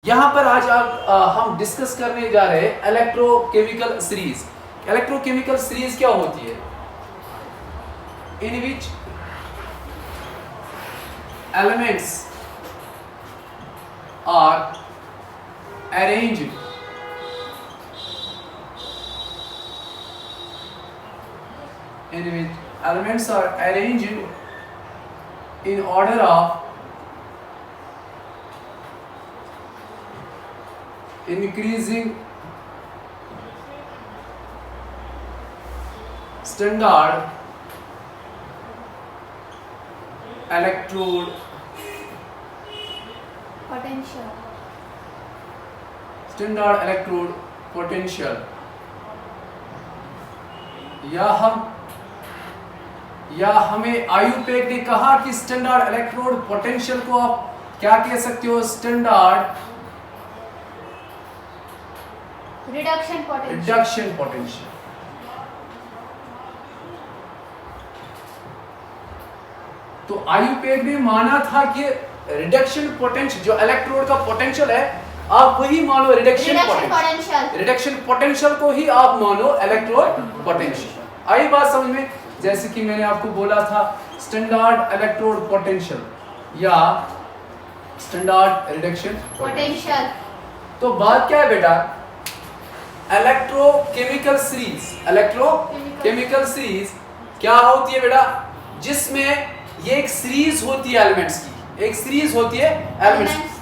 यहाँ पर आज हम डिस्कस करने जा रहे हैं इलेक्ट्रोकेमिकल सीरीज। इलेक्ट्रोकेमिकल सीरीज क्या होती है? In which elements are arranged in order of increasing standard electrode potential या हमें आयुपेक ने कहा कि स्टैंडर्ड इलेक्ट्रोड पोटेंशियल को आप क्या कह सकते हो? Standard reduction potential. तो आयुपेक ने माना था कि रिडक्शन पोटेंशियल जो इलेक्ट्रोड का पोटेंशियल है आप वही मानो रिडक्शन पोटेंशियल को ही आप मानो इलेक्ट्रोड पोटेंशियल। आई बात समझ में? जैसे कि मैंने आपको बोला था स्टैंडर्ड इलेक्ट्रोड पोटेंशियल या स्टैंडर्ड रिडक्शन पोटेंशियल। तो बात क्या है बेटा? इलेक्ट्रोकेमिकल सीरीज क्या होती है बेटा? जिसमें ये एक सीरीज होती है एलिमेंट्स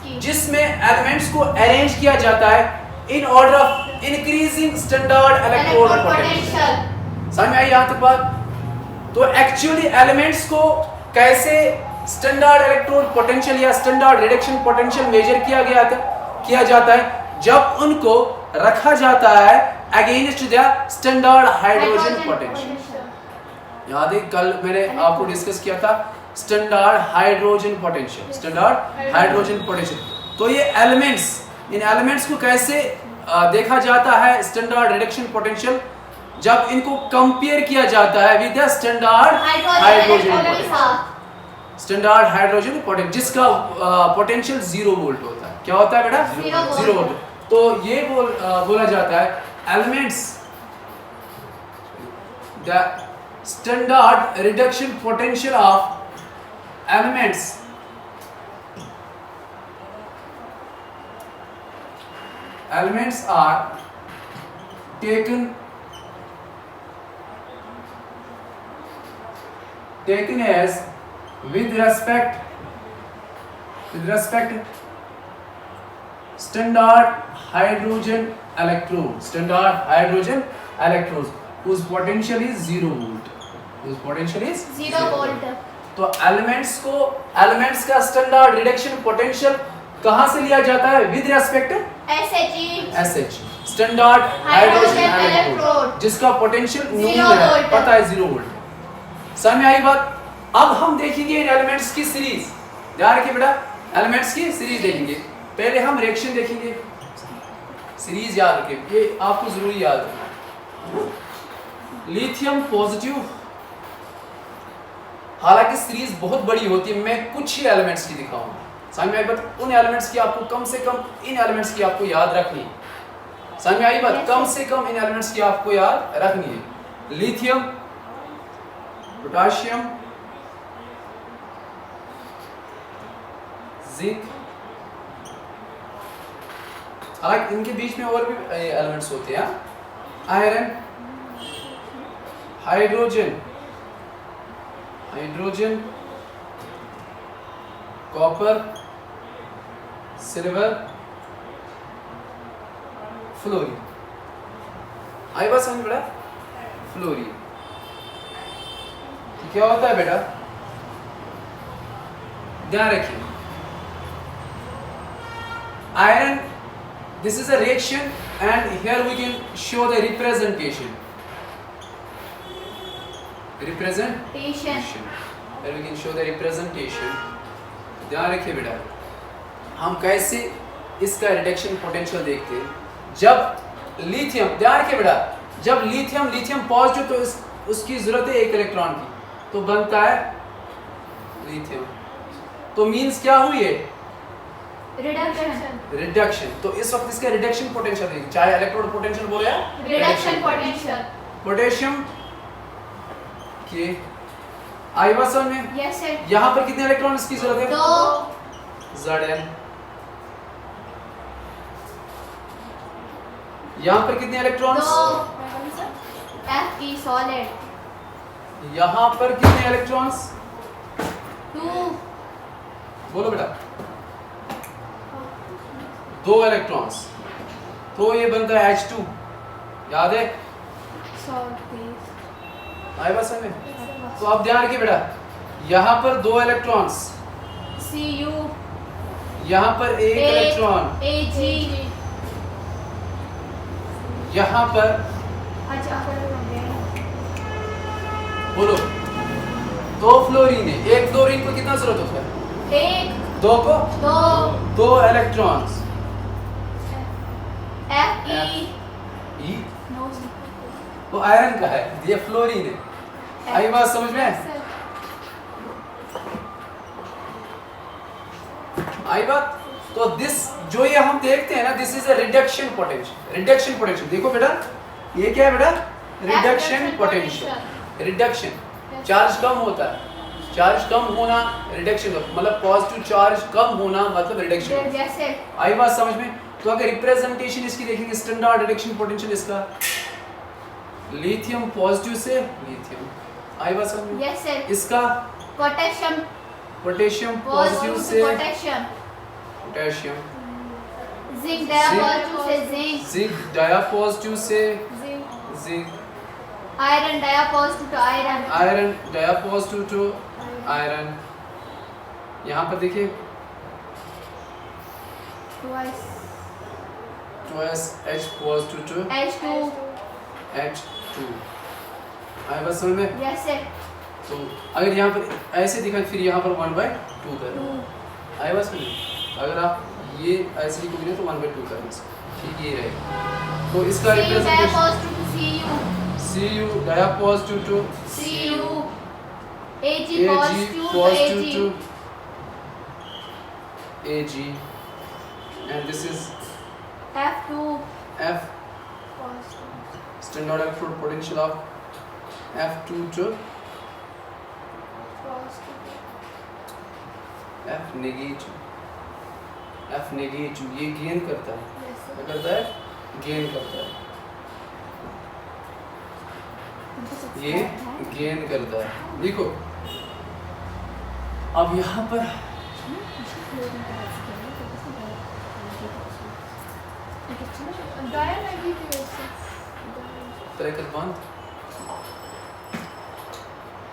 की, जिसमें एलिमेंट्स को अरेंज किया जाता है in order of increasing standard electrode potential. समझ में आई यहाँ तक बात? तो एक्चुअली एलिमेंट्स को कैसे स्टैंडर्ड इलेक्ट्रोड पोटेंशियल या स्टैंडर्ड रिडक्शन पोटेंशियल मेजर किया जाता है जब उनको रखा जाता है against the standard hydrogen potential. याद है कल मैंने आपको डिस्कस किया था स्टैंडर्ड हाइड्रोजन पोटेंशियल। तो ये इन एलिमेंट्स को कैसे देखा जाता है स्टैंडर्ड रिडक्शन पोटेंशियल जब इनको कंपेयर किया जाता है with the standard hydrogen potential जिसका पोटेंशियल 0 वोल्ट होता है। क्या होता है बेटा? 0 वोल्ट। तो ये बोला जाता है elements the standard reduction potential of elements are taken as with respect standard hydrogen electrodes whose potential is 0 volt। तो एलिमेंट्स का स्टैंडर्ड रिडक्शन पोटेंशियल कहां से लिया जाता है? With respect SH standard hydrogen electrode जिसका पोटेंशियल नॉमिनल पता है 0 वोल्ट। समझ में आई बात? अब हम देखेंगे इन एलिमेंट्स की सीरीज। ध्यान रखिए बेटा, एलिमेंट्स की सीरीज देखेंगे। पहले हम रिएक्शन देखेंगे। सीरीज याद रखिए, ये आपको जरूरी याद रखना। लिथियम पॉजिटिव, हालांकि सीरीज बहुत बड़ी होती है, मैं कुछ ही एलिमेंट्स की दिखाऊंगा। समझ में आई बात? उन एलिमेंट्स की आपको कम से कम इन एलिमेंट्स की आपको याद रखनी है। समझ में आई बात? कम से कम इन एलिमेंट्स की आपको याद रखनी है। लिथियम, पोटाशियम, जिंक, हालांकि इनके बीच में और भी एलिमेंट्स होते हैं। Iron, hydrogen, copper, silver, fluorine. आई बात समझ बेटा? फ्लोरीन क्या होता है बेटा? ध्यान रखिए, iron, this is a reaction and here we can show the representation here we can show the representation। ध्यान रखिए बेटा, हम कैसे इसका रिडक्शन पोटेंशियल देखते हैं जब लिथियम, ध्यान रखिए बेटा, जब लिथियम पॉजिटिव तो उसकी जरूरत है 1 इलेक्ट्रॉन की, तो बनता है लिथियम। तो मींस क्या हुई है? Reduction reduction. तो इस वक्त इसका रिडक्शन पोटेंशियल देखिए, चाहे इलेक्ट्रोड पोटेंशियल बोले या रिडक्शन पोटेंशियल पोटेशियम के आई बात समझ में? यस सर यहाँ पर कितने इलेक्ट्रॉन्स की जरूरत है? 2 Zn। यहाँ पर कितने इलेक्ट्रॉन्स? 2 Fe सॉलिड यहाँ पर कितने इलेक्ट्रॉन्स? 2 बोलो बेटा। 2 इलेक्ट्रॉन्स, तो ये बनता है H2, याद है? आई बात समझ में? तो अब ध्यान रखिए बेटा, यहाँ पर 2 इलेक्ट्रॉन्स, Cu यहाँ पर 1 इलेक्ट्रॉन, Ag यहाँ पर अच्छा बोलो 2 फ्लोरीन है, 1 फ्लोरीन को कितना जरूरत होता है? 1 2 को 2 2 इलेक्ट्रॉन्स Fe ई, नो वो आयरन का है, ये फ्लोरीन है। आई बात समझ में? आई बात? तो दिस जो ये हम देखते हैं ना, this is a reduction potential. Reduction potential देखो बेटा, ये क्या है बेटा? Reduction potential. रिडक्शन, चार्ज कम होता है, चार्ज कम होना रिडक्शन, मतलब पॉजिटिव चार्ज कम होना मतलब रिडक्शन। जैसे आई बात समझ में? तो अगर रिप्रेजेंटेशन इसकी देखेंगे, स्टैंडर्ड रिडक्शन पोटेंशियल इसका, लिथियम पॉजिटिव से लिथियम, आई बात समझ में? यस सर इसका पोटेशियम पोटेशियम पॉजिटिव से पोटेशियम पोटेशियम, जिंक डायपॉजिटिव से जिंक जिंक डायपॉजिटिव से zinc, iron dipositive to iron iron dipositive to iron. यहाँ पर देखिए twice H positive to H2 H2, आई बस समझ में? यस सर तो अगर यहाँ पर ऐसे दिखा, फिर यहाँ पर 1/2 करें, आई बस समझ में? अगर आप ये ऐसे लिखोगे ना तो 1/2 करना, ठीक ये रहेगा। तो इसका representation Cu dipositive to Cu Ag Ag positive to to Ag, and this is F2 F, standard electrode potential of F2 to F negative, F negative ये गेन करता है, क्या करता है? गेन करता है, ये गेन करता है। देखो अब यहाँ पर ब्रैकेट बंद,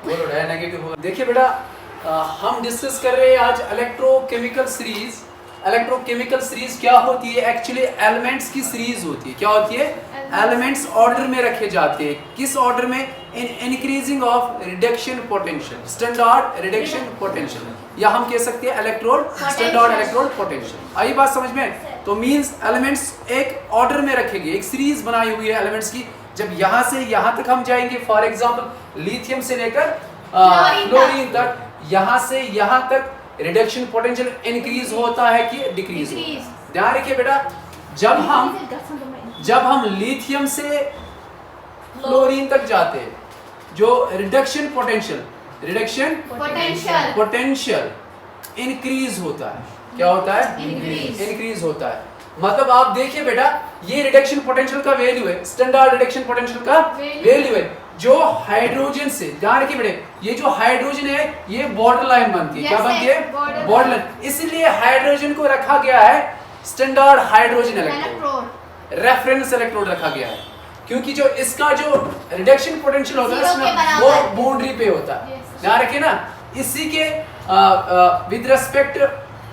बोलो डायनेगेटिव होगा। देखिए बेटा, हम डिस्कस कर रहे हैं आज इलेक्ट्रोकेमिकल सीरीज। इलेक्ट्रोकेमिकल सीरीज क्या होती है? एक्चुअली एलिमेंट्स की सीरीज होती है। क्या होती है? एलिमेंट्स ऑर्डर में रखे जाते हैं। किस ऑर्डर में? In increasing of reduction potential, standard reduction potential, या हम कह सकते हैं इलेक्ट्रोड स्टैंडर्ड इलेक्ट्रोड पोटेंशियल। आई बात समझ में? तो मींस एलिमेंट्स एक ऑर्डर में रखेंगे, एक सीरीज बनाई हुई है एलिमेंट्स की। जब यहाँ से यहाँ तक हम जाएंगे, फॉर एग्जांपल लिथियम से लेकर फ्लोरीन तक, यहाँ से यहाँ तक रिडक्शन पोटेंशियल इंक्रीज होता है कि डिक्रीज होता है? ध्यान रखिए बेटा, जब हम लिथियम से फ्लोरीन तक जाते हैं, जो रिडक्शन पोटेंशियल इंक्रीज होता है। क्या होता है? इंक्रीज होता है। मतलब आप देखिए बेटा, ये रिडक्शन पोटेंशियल का वैल्यू है, स्टैंडर्ड रिडक्शन पोटेंशियल का वैल्यू है, जो हाइड्रोजन से, ध्यान रखिए बेटे, ये जो हाइड्रोजन है ये बॉर्डर लाइन बनती है। क्या बनती है? Border line. इसलिए हाइड्रोजन को रखा गया है standard hydrogen electrode, reference electrode रखा गया है, क्योंकि जो इसका जो रिडक्शन पोटेंशियल होता है वो बाउंड्री पे होता है। ध्यान रखिए ना, इसी के with respect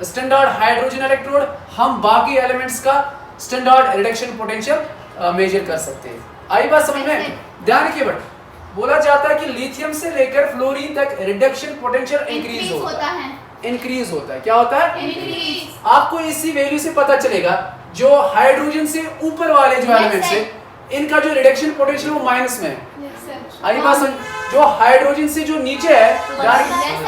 standard hydrogen electrode हम बाकी एलिमेंट्स का स्टैंडर्ड रिडक्शन पोटेंशियल मेजर कर सकते हैं। आई बात समझ में? ध्यान रखिए बट बोला जाता है कि लिथियम से लेकर फ्लोरीन तक रिडक्शन पोटेंशियल इंक्रीज होता है। इंक्रीज होता है। क्या होता है? इंक्रीज। आपको इसी वैल्यू से पता चलेगा जो हाइड्रोजन से ऊपर वाले जो एलिमेंट्स है इनका जो रिडक्शन पोटेंशियल वो माइनस में है। आई बात समझ? जो हाइड्रोजन से जो नीचे है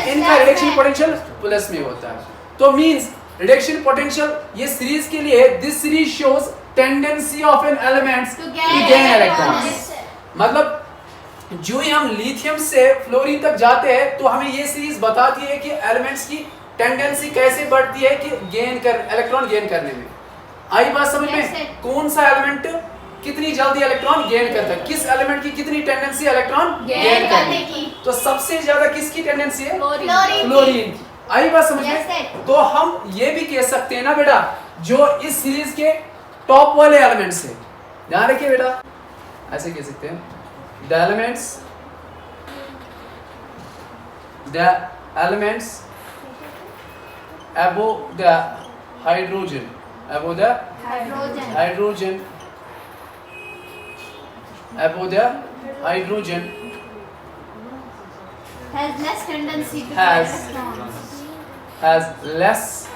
इनका रिडक्शन पोटेंशियल प्लस में होता है। तो मींस रिडक्शन पोटेंशियल ये सीरीज के लिए this series shows tendency of an elements To to gain gain electrons. Electrons. मतलब जो ही हम लिथियम से फ्लोरीन तक जाते हैं तो हमें ये सीरीज बताती है कि एलिमेंट्स की टेंडेंसी कैसे बढ़ती है कि इलेक्ट्रॉन गेन करने में। आई बात समझ Yes, में? sir. कौन सा एलिमेंट कितनी जल्दी इलेक्ट्रॉन गेन करता है, किस एलिमेंट की कितनी टेंडेंसी इलेक्ट्रॉन गेन करने की। तो सबसे ज्यादा किसकी टेंडेंसी है? Fluorine. फ्लोरीन की। आई बात समझ Yes, में? sir. तो हम ये भी कह सकते हैं ना बेटा, जो इस सीरीज के टॉप वाले एलिमेंट्स है, ध्यान रखिए बेटा, ऐसे कह सकते हैं the elements above the hydrogen above the Hydrogen. Has less tendency to Has. gain electrons. has less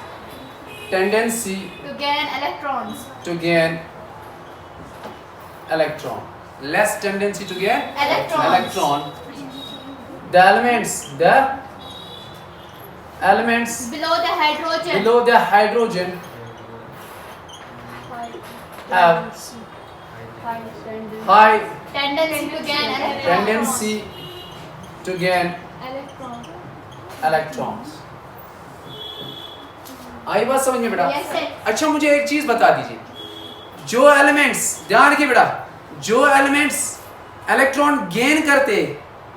tendency To gain electrons. to gain electron, less tendency to gain Electrons. electron. The elements Below the hydrogen. below the hydrogen have high Tendency to gain electrons. tendency to gain Electrons. electrons. आई बात समझ में बेटा? Yes, sir. अच्छा मुझे एक चीज बता दीजिए, जो एलिमेंट्स, ध्यान रखिए बेटा, जो एलिमेंट्स इलेक्ट्रॉन गेन करते,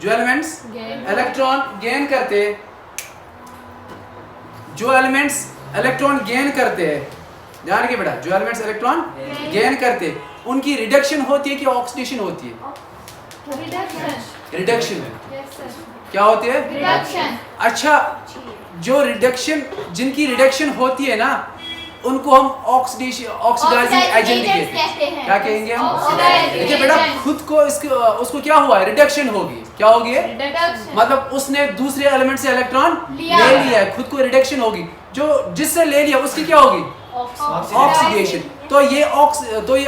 जो एलिमेंट्स इलेक्ट्रॉन गेन करते, जो एलिमेंट्स इलेक्ट्रॉन गेन करते हैं, ध्यान रखिए बेटा, जो एलिमेंट्स इलेक्ट्रॉन गेन करते उनकी रिडक्शन होती है कि ऑक्सीडेशन होती है? Reduction. रिडक्शन। Yes, sir. क्या होती है? Reduction. अच्छा, जो रिडक्शन, जिनकी रिडक्शन होती है ना, उनको हम ऑक्सीडाइजिंग एजेंट कहते हैं। क्या कहेंगे हम? Oxidizing देखिए बेटा, agent. खुद को उसको क्या हुआ है? रिडक्शन होगी। क्या होगी? Reduction. मतलब उसने दूसरे एलिमेंट से इलेक्ट्रॉन लिया। ले लिया है, खुद को रिडक्शन होगी। जो जिससे ले लिया उसकी क्या होगी? ऑक्सीडेशन। तो ये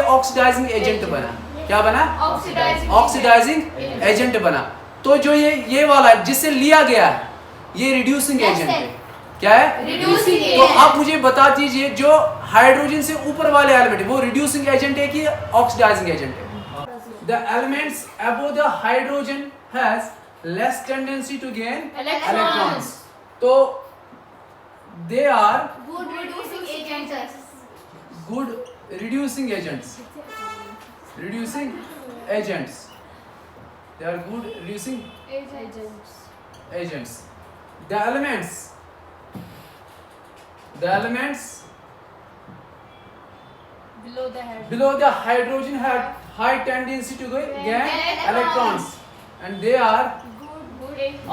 ऑक्सीडाइजिंग एजेंट बना। क्या बना? Oxidizing. ऑक्सीडाइजिंग एजेंट बना। तो जो ये वाला जिससे लिया गया है, ये रिड्यूसिंग Yes, एजेंट sir. है। क्या है? Reducing तो agent. आप मुझे बता दीजिए, जो हाइड्रोजन से ऊपर वाले एलिमेंट है वो रिड्यूसिंग एजेंट है कि ऑक्सीडाइजिंग एजेंट है? The elements above the hydrogen has less tendency to gain Electrons. तो they are Good reducing agents. Good reducing agents. Reducing agents, they are good reducing agents. The elements below the hydrogen have high tendency to gain electrons, and they are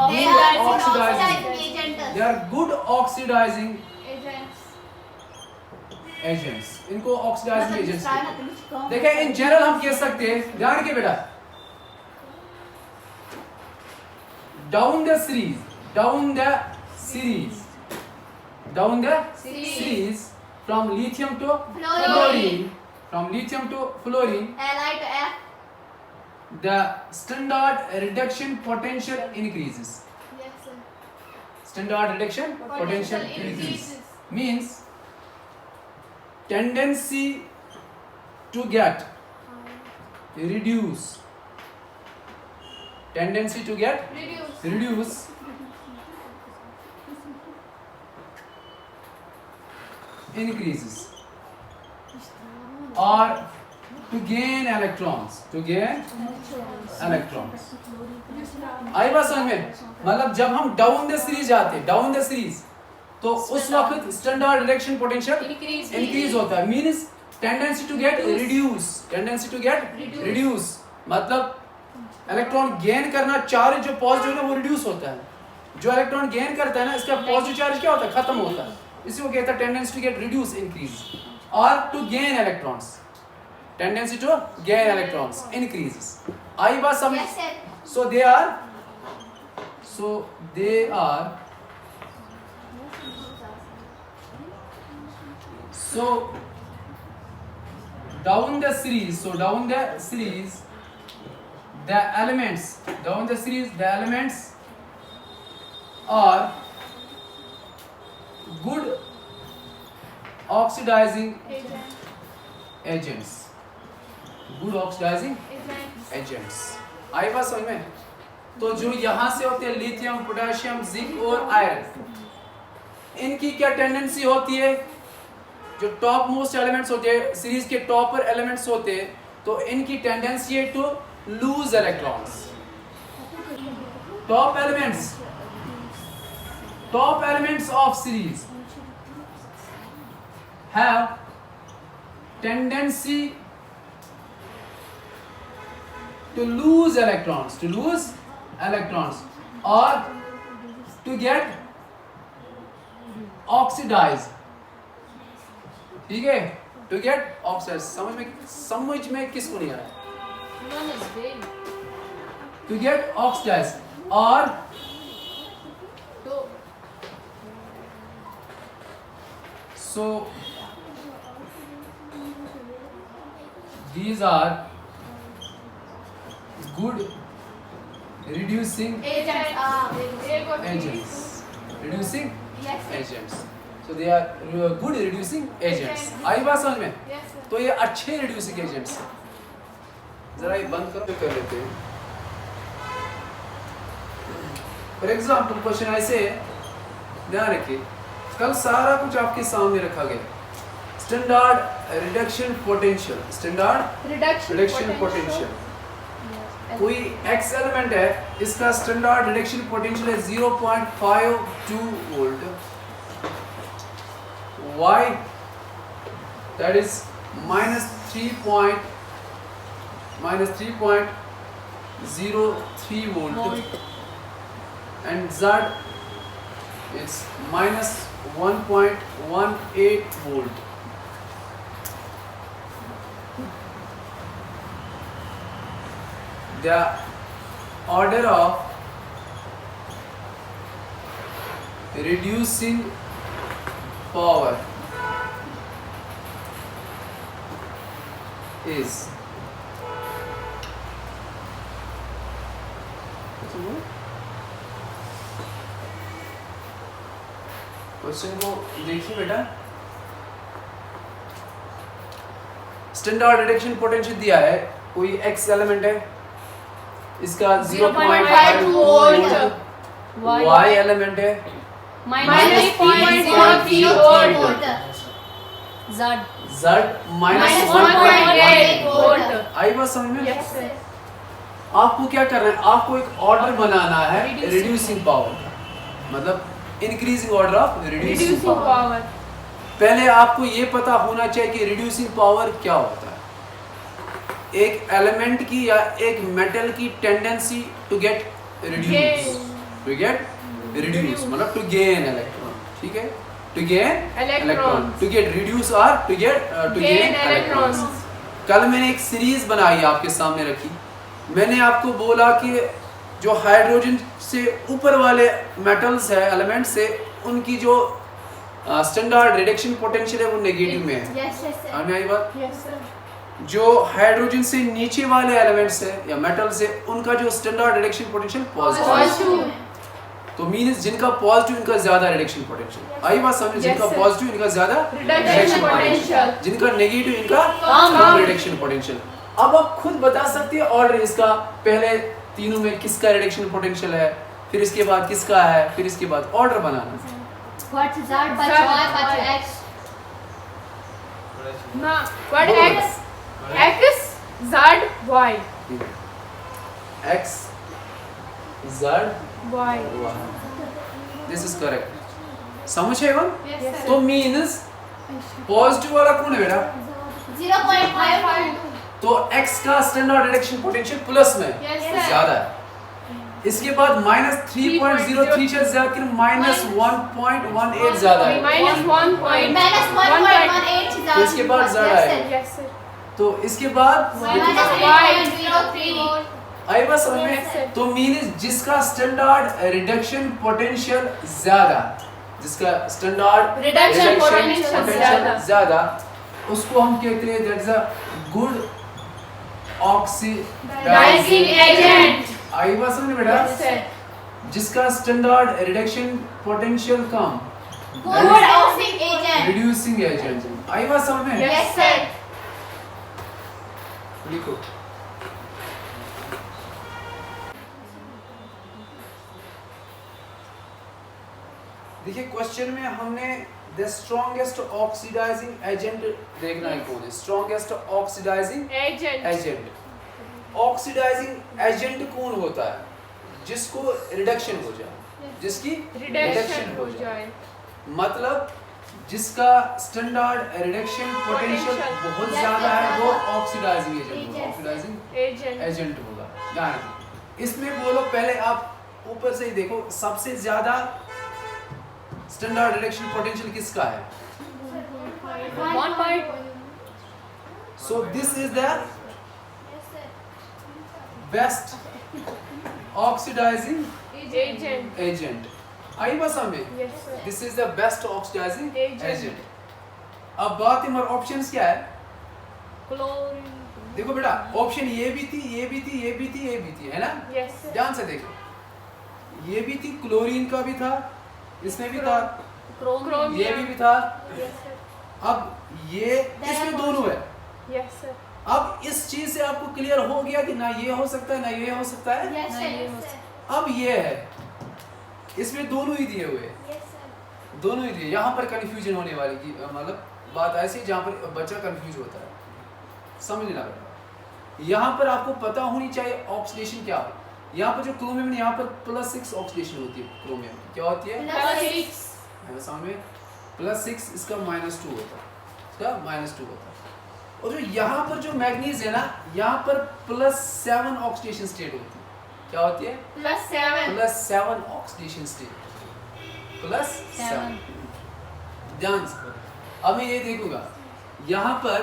They are oxidizing. agents. They are good oxidizing agents. इनको oxidizing agents कहते हैं। देखिए, in general हम कह सकते हैं, ध्यान रखिए बेटा, down the series from lithium to fluorine, Li to F. the standard reduction potential increases. Yes, sir. Standard reduction potential increases means tendency to get reduce, tendency to get reduce increases, or to gain electrons, आई बात समझ में? मतलब जब हम down the series जाते, down the series, तो उस वक्त स्टैंडर्ड रिडक्शन पोटेंशियल इंक्रीज होता है, means tendency to get reduce, मतलब इलेक्ट्रॉन गेन करना, चार्ज जो पॉजिटिव है वो रिड्यूस होता है, जो इलेक्ट्रॉन गेन करता है ना, इसका पॉजिटिव चार्ज क्या होता है? खत्म होता है। इसी को कहता है tendency to get reduce, increase, और to gain electrons, tendency to gain electrons increases. आई बात समझ? Yes, sir. So they are down the series, the elements are good oxidising Agent. Agents, good oxidising Agent. Agents. आई बात समझ में? तो जो यहाँ से होते हैं लिथियम, पोटेशियम, जिंक और आयरन, इनकी क्या टेंडेंसी होती है? जो टॉप मोस्ट एलिमेंट्स होते हैं, सीरीज के टॉपर एलिमेंट्स होते हैं, तो इनकी टेंडेंसी है to lose electrons. Top elements of series have tendency to lose electrons or to get oxidized, ठीक है, to get oxidized। समझ में किसको नहीं आ रहा? None is big. To get oxidized or Two. so these are good reducing Agent. agents, reducing Yes, sir. agents, so they are good reducing agents। आई बात समझ में? Yes, sir. तो ये अच्छे reducing agents हैं। जरा ये बंद करो, कर लेते हैं। फॉर एग्जाम्पल क्वेश्चन ऐसे है, ध्यान रखिए, कल सारा कुछ आपके सामने रखा गया। Standard reduction potential, standard reduction potential, कोई एक्स एलिमेंट है, इसका स्टैंडर्ड रिडक्शन पोटेंशियल है 0.52 volt, y that is -3.03 volt, and z is -1.18 volt। The order of reducing power is question को देखिए बेटा। स्टैंडर्ड रिडक्शन पोटेंशियल दिया है, कोई एक्स एलिमेंट है, इसका 0.52 वोल्ट, y एलिमेंट है -3.03 volt. z -1.8 volt. आई बात समझ में? Yes, sir. आपको क्या करना है? आपको एक ऑर्डर बनाना है रिड्यूसिंग पावर, मतलब increasing order of reducing power. पहले आपको ये पता होना चाहिए कि रिड्यूसिंग पावर क्या होता है। एक एलिमेंट की या एक मेटल की टेंडेंसी टू गेट रिड्यूस, मतलब टू गेन इलेक्ट्रॉन, ठीक है, to gain electron, to get reduce और टू गेन इलेक्ट्रॉन्स। कल मैंने एक सीरीज बनाई आपके सामने रखी, मैंने आपको बोला कि जो हाइड्रोजन से ऊपर वाले मेटल्स है, एलिमेंट्स है, उनकी जो स्टैंडर्ड रिडक्शन पोटेंशियल है वो नेगेटिव में है। Yes, yes, sir. समझ में आई बात? Yes, sir. जो हाइड्रोजन से नीचे वाले एलिमेंट्स है या मेटल्स है, उनका जो स्टैंडर्ड रिडक्शन पोटेंशियल पॉजिटिव, तो मींस जिनका पॉजिटिव इनका ज्यादा रिडक्शन पोटेंशियल। आई बात समझ? जिनका पॉजिटिव इनका ज्यादा रिडक्शन पोटेंशियल, जिनका नेगेटिव इनका कम रिडक्शन पोटेंशियल। अब आप खुद बता सकते हैं ऑर्डर इसका, पहले तीनों में किसका रिडक्शन पोटेंशियल है, फिर इसके बाद किसका है, फिर इसके बाद order banana. What is that? But y, but x. No, what बोलो x? X, Z, Y. X, Z, Y. Y. This is correct. समझ है वन? Yes, sir. तो मींस पॉजिटिव वाला कौन है बेटा? 0.52. तो x का स्टैंडर्ड रिडक्शन पोटेंशियल प्लस में Yes, sir. ज्यादा है। इसके बाद -3.03 से ज्यादा कि -1.18 ज्यादा है, -1.18 तो इसके बाद ज्यादा है। Yes, sir. तो इसके बाद -1.03 volt. आई बात समझ में? Yes, sir. तो मींस जिसका स्टैंडर्ड रिडक्शन पोटेंशियल ज्यादा, जिसका स्टैंडर्ड Reduction potential ज्यादा, ज्यादा, उसको हम कहते हैं that is a good Oxidizing agent. आई बात समझ में बेटा? Yes, sir. जिसका स्टैंडर्ड रिडक्शन पोटेंशियल कम, Good reducing agent. Reducing agent. आई बात समझ में? Yes sir. लिखो। देखिए क्वेश्चन में हमने द स्ट्रॉन्गेस्ट ऑक्सीडाइजिंग एजेंट देखना है कौन है। Strongest oxidizing Agent. Agent. Oxidizing agent कौन होता है जिसको रिडक्शन हो जाए, जिसकी Reduction हो जाए। मतलब जिसका स्टैंडर्ड रिडक्शन पोटेंशियल बहुत ज्यादा है वो ऑक्सीडाइजिंग एजेंट होगा। Oxidizing Agent. एजेंट होगा। ध्यान इसमें बोलो, पहले आप ऊपर से ही देखो सबसे ज्यादा स्टैंडर्ड रिडक्शन पोटेंशियल किसका है। 1 so this is the best oxidising Agent. Agent. आई बस हमें Yes sir. This is the best oxidising Agent. Agent. अब बात हमारे ऑप्शंस क्या है। Chlorine. देखो बेटा ऑप्शन ये भी थी, ये भी थी, ये भी थी, ये भी थी, है ना। Yes sir. ध्यान से देखो ये भी थी, क्लोरीन का भी था, इसमें भी था, Chromium. ये भी था। Yes sir. अब ये इसमें दोनों है। Yes sir. अब इस चीज से आपको क्लियर हो गया कि ना ये हो सकता है ना ये हो सकता है। Yes sir. Yes sir. अब ये है, इसमें दोनों ही दिए हुए हैं, Yes sir. दोनों ही दिए। यहाँ पर कंफ्यूजन होने वाली की मतलब बात ऐसी जहाँ पर बच्चा कंफ्यूज होता है, समझ नहीं लगा। यहाँ पर आपको पता होनी चाहिए ऑक्सीडेशन क्या है। यहाँ पर जो क्रोमियम है यहाँ पर +6 ऑक्सीडेशन होती है। क्रोमियम की क्या होती है? +6. सामने +6, इसका -2 होता है, इसका -2 होता है। और जो यहाँ पर जो मैग्नीज है ना, यहाँ पर +7 ऑक्सीडेशन स्टेट होती है। क्या होती है? +7. +7 ऑक्सीडेशन स्टेट, +7। ध्यान से अब मैं ये देखूंगा यहाँ पर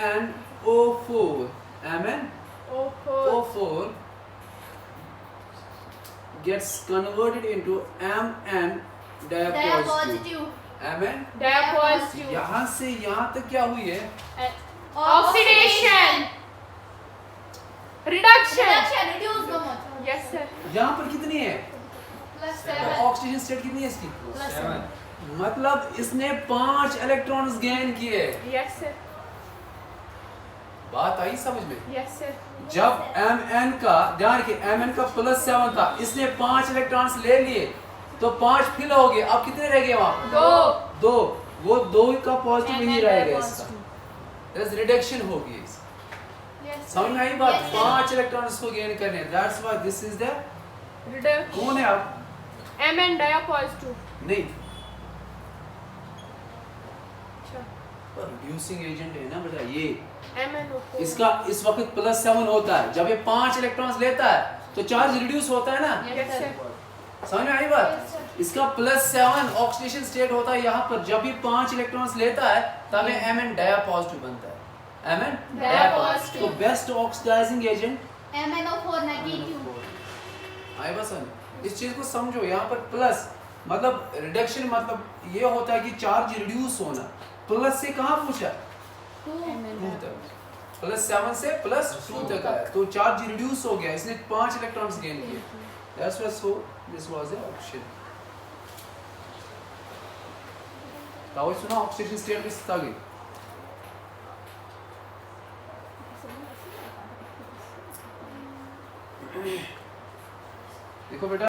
MnO4 MnO4 gets converted into Mn diapositive। Mn Diapositive. यहाँ से यहाँ तक क्या हुई है? Oxidation. Reduction. Reduction. Reduce दोनों। Yes sir. यहाँ पर कितनी है +7. ऑक्सीडेशन स्टेट कितनी है इसकी? +7. मतलब इसने 5 इलेक्ट्रॉन्स गेन किए। Yes sir. बात आई समझ में? Yes sir. जब Mn का ध्यान रखिए, Mn का +7 था, इसने 5 इलेक्ट्रॉन्स ले लिए तो 5 फिल हो गए। अब कितने रह गए वहां? 2। वो 2 का पॉजिटिव ही रहेगा इसका, रिडक्शन हो गई। समझ में आई बात? 5 इलेक्ट्रॉन्स को गेन करने हैं। That's why this is the Reduction. कौन है आप? Mn diapositive. नहीं, अच्छा. रिड्यूसिंग एजेंट है ना बेटा ये। MnO4. इसका इस वक्त +7 होता है। जब ये 5 इलेक्ट्रॉन्स लेता है तो चार्ज रिड्यूस होता है ना। Yes sir. समझ में आई बात? इसका +7 ऑक्सीडेशन स्टेट होता है यहाँ पर। जब ये 5 इलेक्ट्रॉन्स लेता है तब ये Mn diapositive बनता है। Mn Diapositive. तो best oxidizing agent MnO4 negative. आई बस इस चीज को समझो। यहाँ पर प्लस मतलब रिडक्शन मतलब ये होता है कि चार्ज रिड्यूस होना। प्लस से कहाँ पूछा? 2 तक। +7 से +2 तक आया तो चार्ज रिड्यूस हो गया, इसने 5 इलेक्ट्रॉन्स गेन किए। That's why so this was the option. ताऊ सुना ऑक्सीडेशन स्टेट में स्थित आ गई। देखो बेटा